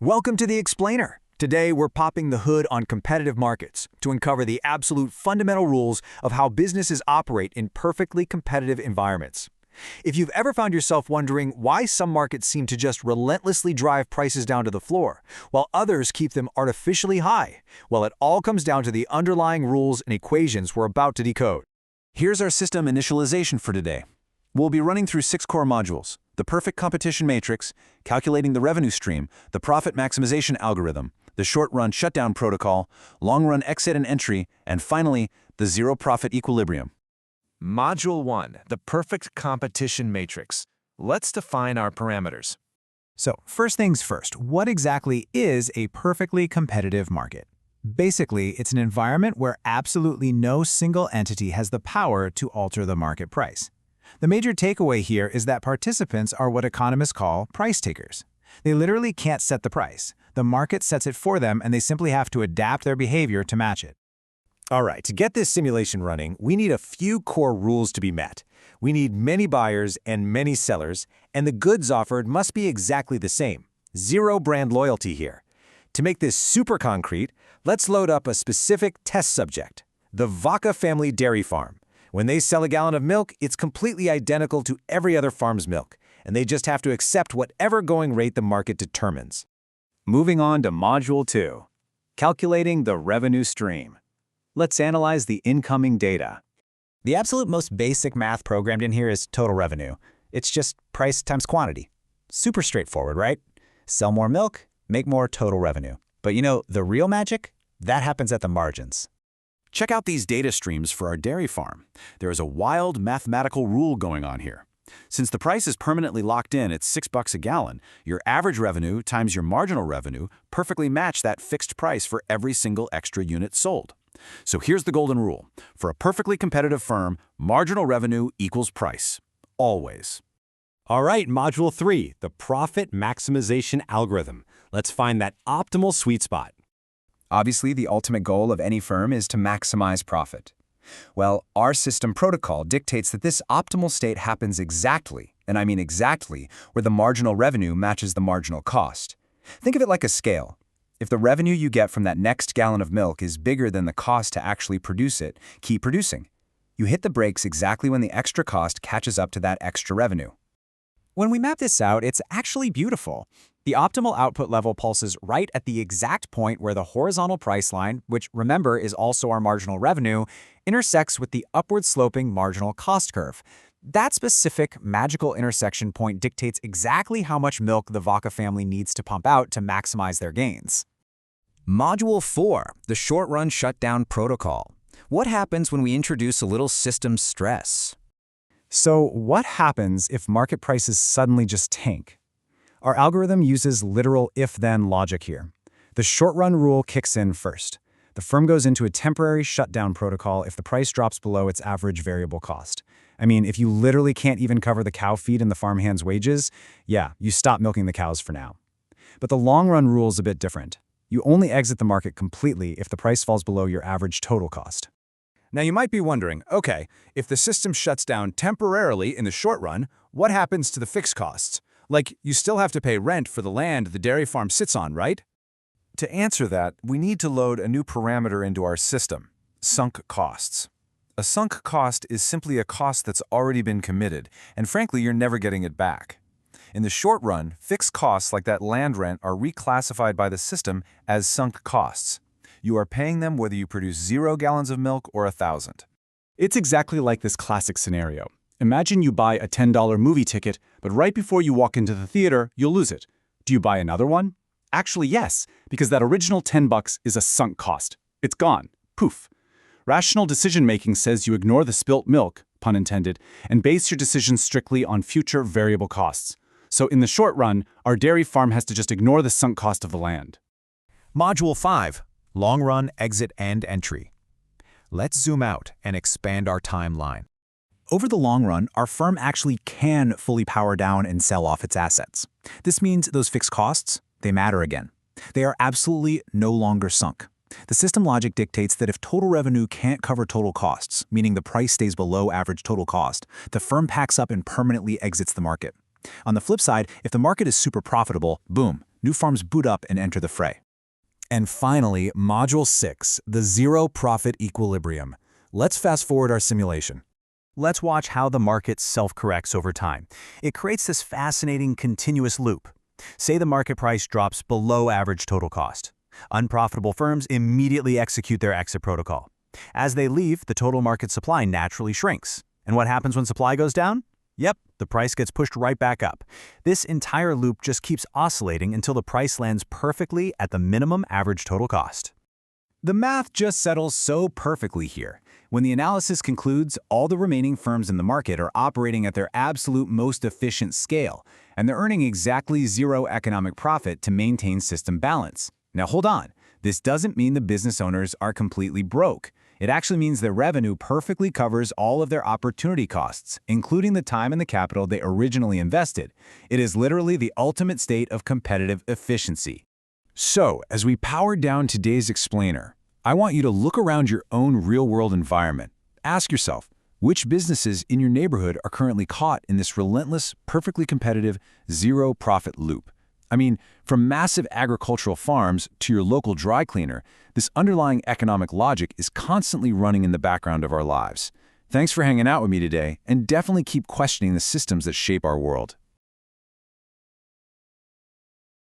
Welcome to The Explainer. Today, we're popping the hood on competitive markets to uncover the absolute fundamental rules of how businesses operate in perfectly competitive environments. If you've ever found yourself wondering why some markets seem to just relentlessly drive prices down to the floor, while others keep them artificially high, well, it all comes down to the underlying rules and equations we're about to decode. Here's our system initialization for today. We'll be running through 6 core modules: the perfect competition matrix, calculating the revenue stream, the profit maximization algorithm, the short-run shutdown protocol, long-run exit and entry, and finally, the zero-profit equilibrium. Module 1, the perfect competition matrix. Let's define our parameters. So, first things first, what exactly is a perfectly competitive market? Basically, it's an environment where absolutely no single entity has the power to alter the market price. The major takeaway here is that participants are what economists call price takers. They literally can't set the price. The market sets it for them, and they simply have to adapt their behavior to match it. All right, to get this simulation running, we need a few core rules to be met. We need many buyers and many sellers, and the goods offered must be exactly the same. Zero brand loyalty here. To make this super concrete, let's load up a specific test subject, the Vaca family dairy farm. When they sell a gallon of milk, it's completely identical to every other farm's milk, and they just have to accept whatever going rate the market determines. Moving on to Module 2, calculating the revenue stream. Let's analyze the incoming data. The absolute most basic math programmed in here is total revenue. It's just price times quantity. Super straightforward, right? Sell more milk, make more total revenue. But you know, the real magic? That happens at the margins. Check out these data streams for our dairy farm. There is a wild mathematical rule going on here. Since the price is permanently locked in at $6 a gallon, your average revenue times your marginal revenue perfectly match that fixed price for every single extra unit sold. So here's the golden rule. For a perfectly competitive firm, marginal revenue equals price. Always. All right, Module 3, the profit maximization algorithm. Let's find that optimal sweet spot. Obviously, the ultimate goal of any firm is to maximize profit. Well, our system protocol dictates that this optimal state happens exactly, and I mean exactly, where the marginal revenue matches the marginal cost. Think of it like a scale. If the revenue you get from that next gallon of milk is bigger than the cost to actually produce it, keep producing. You hit the brakes exactly when the extra cost catches up to that extra revenue. When we map this out, it's actually beautiful. The optimal output level pulses right at the exact point where the horizontal price line, which remember is also our marginal revenue, intersects with the upward-sloping marginal cost curve. That specific magical intersection point dictates exactly how much milk the Vaca family needs to pump out to maximize their gains. Module 4, the short-run shutdown protocol. What happens when we introduce a little system stress? So what happens if market prices suddenly just tank? Our algorithm uses literal if-then logic here. The short-run rule kicks in first. The firm goes into a temporary shutdown protocol if the price drops below its average variable cost. I mean, if you literally can't even cover the cow feed and the farmhand's wages, yeah, you stop milking the cows for now. But the long-run rule is a bit different. You only exit the market completely if the price falls below your average total cost. Now you might be wondering, okay, if the system shuts down temporarily in the short run, what happens to the fixed costs? Like, you still have to pay rent for the land the dairy farm sits on, right? To answer that, we need to load a new parameter into our system, sunk costs. A sunk cost is simply a cost that's already been committed, and frankly, you're never getting it back. In the short run, fixed costs like that land rent are reclassified by the system as sunk costs. You are paying them whether you produce 0 gallons of milk or 1,000. It's exactly like this classic scenario. Imagine you buy a $10 movie ticket, but right before you walk into the theater, you'll lose it. Do you buy another one? Actually, yes, because that original $10 is a sunk cost. It's gone. Poof. Rational decision-making says you ignore the spilt milk, pun intended, and base your decisions strictly on future variable costs. So in the short run, our dairy farm has to just ignore the sunk cost of the land. Module 5, long-run exit and entry. Let's zoom out and expand our timeline. Over the long run, our firm actually can fully power down and sell off its assets. This means those fixed costs, they matter again. They are absolutely no longer sunk. The system logic dictates that if total revenue can't cover total costs, meaning the price stays below average total cost, the firm packs up and permanently exits the market. On the flip side, if the market is super profitable, boom, New farms boot up and enter the fray. And finally, Module 6, the zero profit equilibrium. Let's fast forward our simulation. Let's watch how the market self-corrects over time. It creates this fascinating continuous loop. Say the market price drops below average total cost. Unprofitable firms immediately execute their exit protocol. As they leave, the total market supply naturally shrinks. And what happens when supply goes down? Yep, the price gets pushed right back up. This entire loop just keeps oscillating until the price lands perfectly at the minimum average total cost. The math just settles so perfectly here. When the analysis concludes, all the remaining firms in the market are operating at their absolute most efficient scale, and they're earning exactly zero economic profit to maintain system balance. Now hold on, this doesn't mean the business owners are completely broke. It actually means their revenue perfectly covers all of their opportunity costs, including the time and the capital they originally invested. It is literally the ultimate state of competitive efficiency. So, as we power down today's explainer, I want you to look around your own real-world environment. Ask yourself, which businesses in your neighborhood are currently caught in this relentless, perfectly competitive, zero-profit loop? I mean, from massive agricultural farms to your local dry cleaner, this underlying economic logic is constantly running in the background of our lives. Thanks for hanging out with me today, and definitely keep questioning the systems that shape our world.